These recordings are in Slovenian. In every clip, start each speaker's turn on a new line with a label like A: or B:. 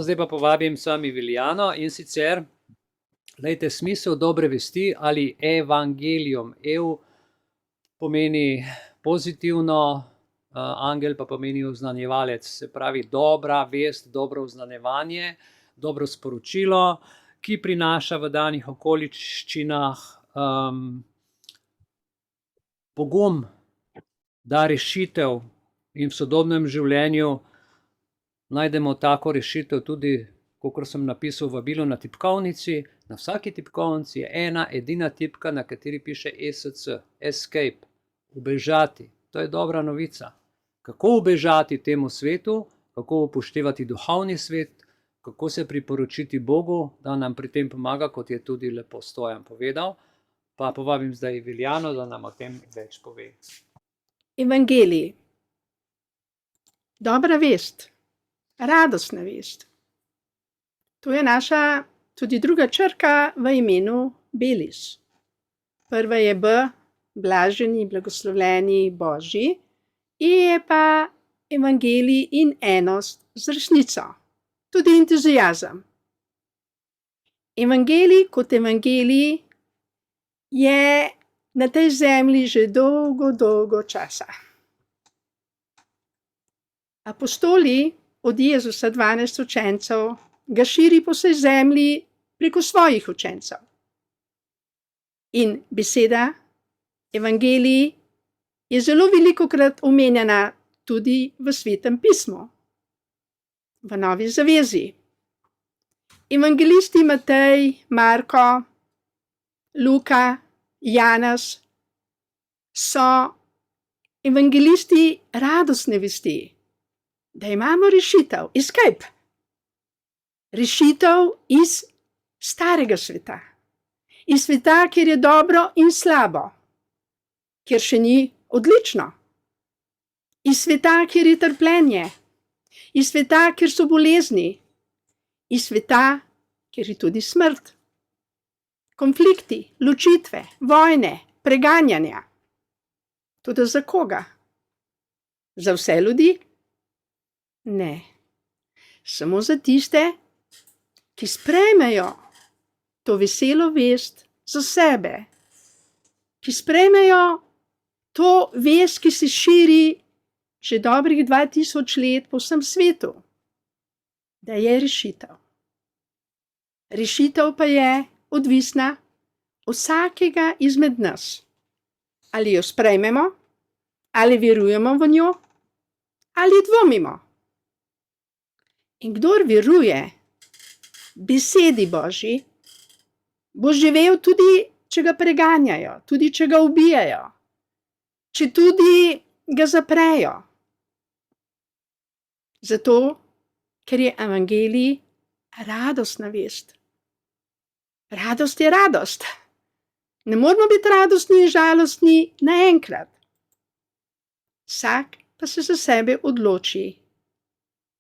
A: Zdaj pa povabim sami Viljano, in sicer, glejte, smisel dobre vesti ali evangelium. Pomeni pozitivno, angel pa pomeni oznanjevalec, se pravi dobra vest, dobro oznanjevanje, dobro sporočilo, ki prinaša v danih okoliščinah pogum, da rešitev, in v sodobnem življenju najdemo tako rešitev tudi, kakor sem napisal v vabilu na tipkovnici. Na vsaki tipkovnici je ena edina tipka, na kateri piše ESC, escape, ubežati. To je dobra novica. Kako ubežati temu svetu, kako upoštevati duhovni svet, kako se priporočiti Bogu, da nam pri tem pomaga, kot je tudi lepo Stojan povedal. Pa povabim zdaj Viljano, da nam o tem več pove.
B: Evangelij. Dobra vest. Radostna vest. To je naša tudi druga črka v imenu Belis. Prva je B, blaženi, blagoslovljeni, Božji, I je pa evangelij in enost z resnico. Tudi entuziazem. Evangelij kot evangelij je na tej zemlji že dolgo časa. Apostoli od Jezusa 12 učencev ga širi po vsej zemlji preko svojih učencev. In beseda evangelij je zelo velikokrat omenjena tudi v Svetem pismu, v Novi zavezi. Evangelisti Matej, Marko, Luka, Janez so evangelisti radostne vesti, da imamo rešitev, escape. Rešitev iz starega sveta. Iz sveta, kjer je dobro in slabo. Kjer še ni odlično. Iz sveta, kjer je trpljenje. Iz sveta, kjer so bolezni. Iz sveta, kjer je tudi smrt. Konflikti, ločitve, vojne, preganjanja. Toda za koga? Za vse ljudi? Ne. Samo za tiste, ki sprejmejo to veselo vest za sebe. Ki sprejmejo to vest, ki se širi že dobrih 2000 let po vsem svetu. Da je rešitev. Rešitev pa je odvisna od vsakega izmed nas. Ali jo sprejmemo, ali verujemo v njo, ali dvomimo. In kdor veruje besedi Božji, bo živel tudi, če ga preganjajo, tudi če ga ubijajo, če tudi ga zaprejo. Zato, ker je evangelij radostna vest. Radost je radost. Ne moramo biti radostni in žalostni naenkrat. Vsak pa se za sebe odloči,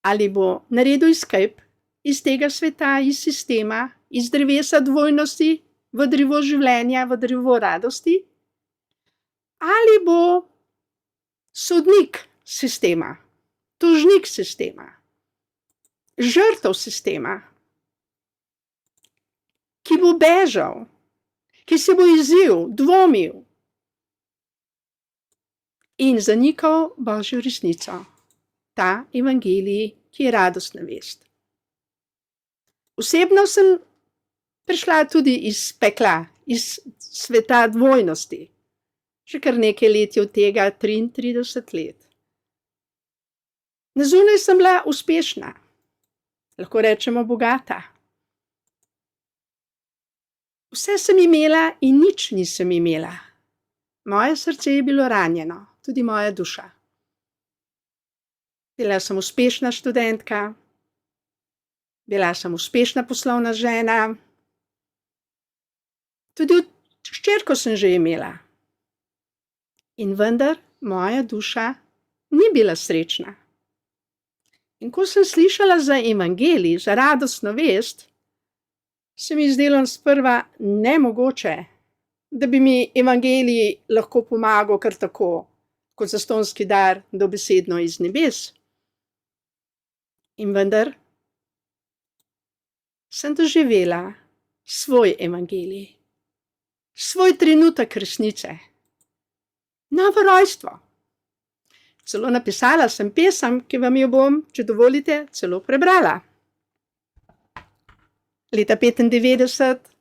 B: ali bo naredil escape iz tega sveta, iz sistema, iz drevesa dvojnosti v drevo življenja, v drevo radosti, ali bo sodnik sistema, tožnik sistema, žrtev sistema, ki bo bežal, ki se bo izzil, dvomil in zanikal Božjo resnico. Ta evangelij, ki je radostna vest. Osebno sem prišla tudi iz pekla, iz sveta dvojnosti. Že kar nekaj let je od tega, 33 let. Na zunaj sem bila uspešna, lahko rečemo bogata. Vse sem imela in nič nisem imela. Moje srce je bilo ranjeno, tudi moja duša. Bila sem uspešna študentka, bila sem uspešna poslovna žena, tudi hčerko sem že imela. In vendar moja duša ni bila srečna. In ko sem slišala za evangelij, za radostno vest, se mi zdelo sprva nemogoče, da bi mi evangelij lahko pomagal kar tako, kot zastonjski dar dobesedno iz nebes. In vendar sem doživela svoj evangelij, svoj trenutek resnice, novo rojstvo. Celo napisala sem pesem, ki vam jo bom, če dovolite, celo prebrala. Leta 1995,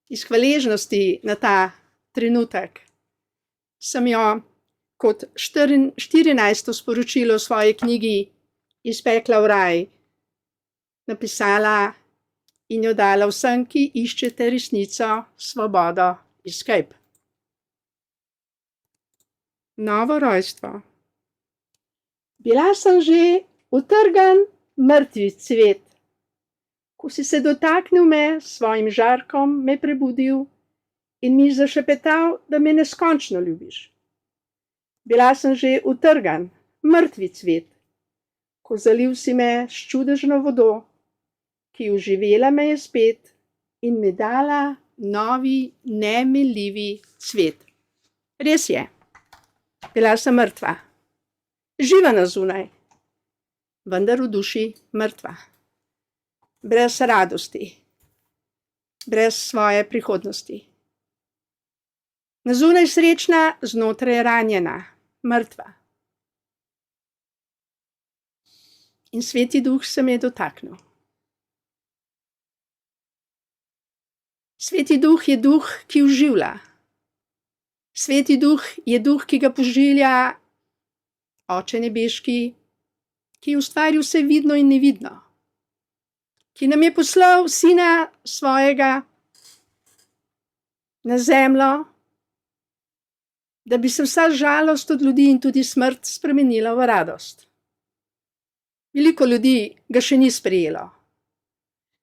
B: iz hvaležnosti na ta trenutek, sem jo kot 14. sporočilo v svoji knjigi Iz pekla v raj napisala in jo dala vsem, ki iščete resnico, svobodo, escape. Novo rojstvo. Bila sem že utrgan mrtvi cvet, ko si se dotaknil me s svojim žarkom, me prebudil in mi zašepetal, da me neskončno ljubiš. Bila sem že utrgan mrtvi cvet, ko zalil si me s čudežno vodo, ki oživela me je spet in mi dala novi, neminljivi cvet. Res je, bila sem mrtva, živa na zunaj, vendar v duši mrtva, brez radosti, brez svoje prihodnosti. Na zunaj srečna, znotraj ranjena, mrtva. In Sveti Duh se me je dotaknil. Sveti Duh je Duh, ki oživlja. Sveti Duh je Duh, ki ga požilja Oče nebeški, ki je ustvaril vse vidno in nevidno, ki nam je poslal Sina svojega na zemljo, da bi se vsa žalost od ljudi in tudi smrt spremenila v radost. Veliko ljudi ga še ni sprejelo.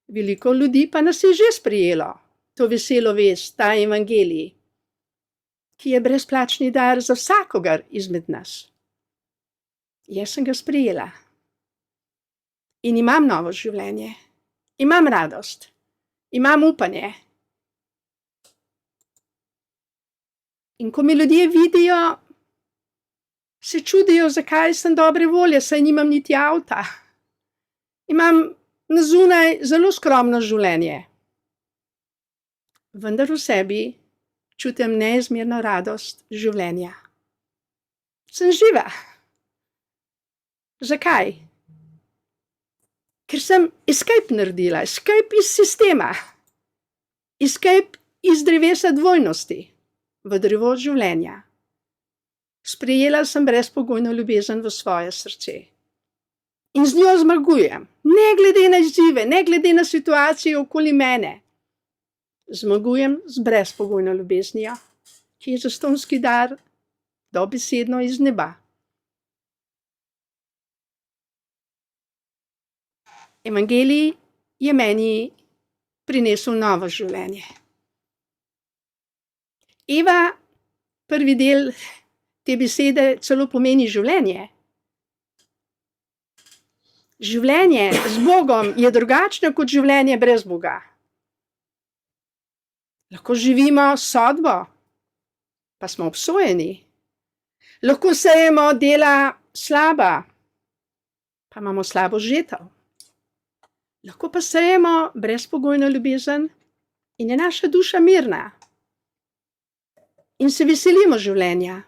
B: Veliko ljudi pa nas je že sprejelo, to veselo vest, ta evangelij, ki je brezplačni dar za vsakogar izmed nas. Jaz sem ga sprejela. In imam novo življenje, imam radost, imam upanje. In ko me ljudje vidijo, se čudijo, zakaj sem dobre volje, saj nimam niti avta. Imam na zunaj zelo skromno življenje. Vendar v sebi čutim neizmerno radost življenja. Sem živa. Zakaj? Ker sem escape naredila, escape iz sistema, escape iz drevesa dvojnosti v drevo življenja. Sprejela sem brezpogojno ljubezen v svoje srce. In z njo zmagujem, ne glede na izzive, ne glede na situacijo okoli mene. Zmagujem z brezpogojno ljubeznijo, ki je zastonski dar, dobesedno iz neba. Evangelij je meni prinesel novo življenje. Eva, prvi del te besede celo pomeni življenje. Življenje z Bogom je drugačno kot življenje brez Boga. Lahko živimo sodbo, pa smo obsojeni. Lahko sejemo dela slaba, pa imamo slabo žetev. Lahko pa sejemo brezpogojno ljubezen in je naša duša mirna. In se veselimo življenja.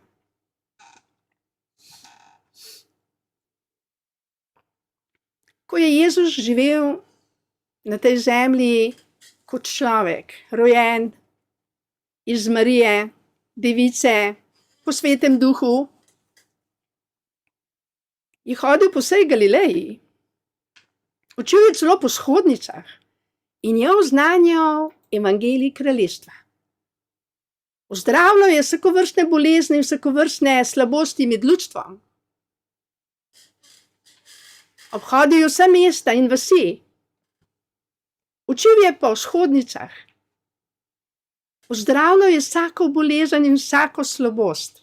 B: Ko je Jezus živel na tej zemlji kot človek, rojen iz Marije, device, po Svetem Duhu, je hodil po vsej Galileji. Učil je celo po shodnicah in je oznanjal evangelij kraljestva. Ozdravljal je vsakovrstne bolezni in vsakovrstne slabosti med ljudstvom. Obhodil je vsa mesta in vasi. Učil je po shodnicah. Ozdravljal je vsako bolezen in vsako slabost.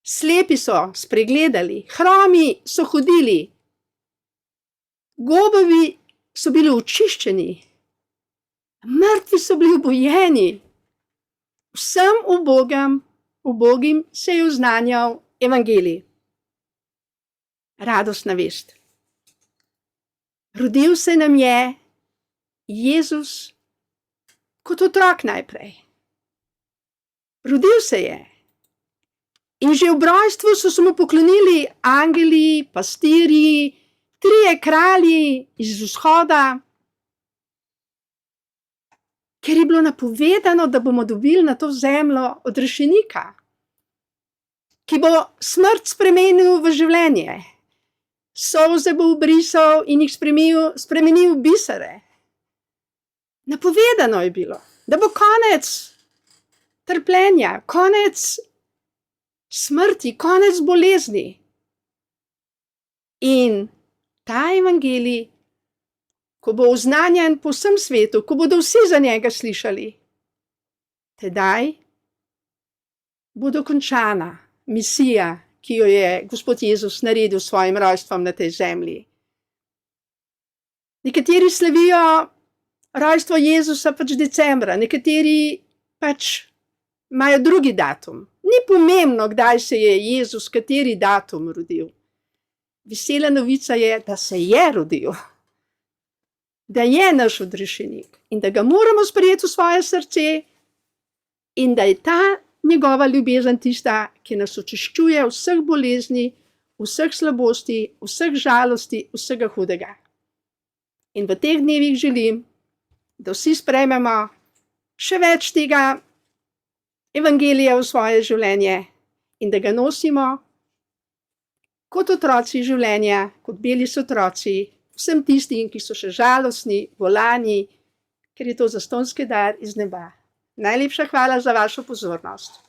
B: Slepi so spregledali, hromi so hodili, gobovi so bili očiščeni, mrtvi so bili obujeni. Vsem ubogim se je oznanjal evangelij. Radostna vest. Rodil se nam je Jezus kot otrok najprej. Rodil se je. In že v rojstvu so se mu poklonili angeli, pastirji, 3 kralji iz vzhoda, ker je bilo napovedano, da bomo dobili na to zemljo odrešenika, ki bo smrt spremenil v življenje, solze bo ubrisal in jih spremenil v bisere. Napovedano je bilo, da bo konec trpljenja, konec smrti, konec bolezni. In ta evangelij, ko bo oznanjen po vsem svetu, ko bodo vsi za njega slišali, tedaj bo dokončana misija, ki jo je Gospod Jezus naredil s svojim rojstvom na tej zemlji. Nekateri slavijo rojstvo Jezusa pač decembra, nekateri pač imajo drugi datum. Ni pomembno, kdaj se je Jezus, kateri datum rodil. Vesela novica je, da se je rodil, da je naš odrešenik in da ga moramo sprejeti v svoje srce in da je ta njegova ljubezen tista, ki nas očiščuje vseh bolezni, vseh slabosti, vseh žalosti, vsega hudega. In v teh dnevih želim, da vsi sprejmemo še več tega evangelija v svoje življenje in da ga nosimo kot otroci življenja, kot beli sotroci, vsem tistim, ki so še žalostni, bolani, ker je to zastonjski dar iz neba. Najlepša hvala za vašo pozornost.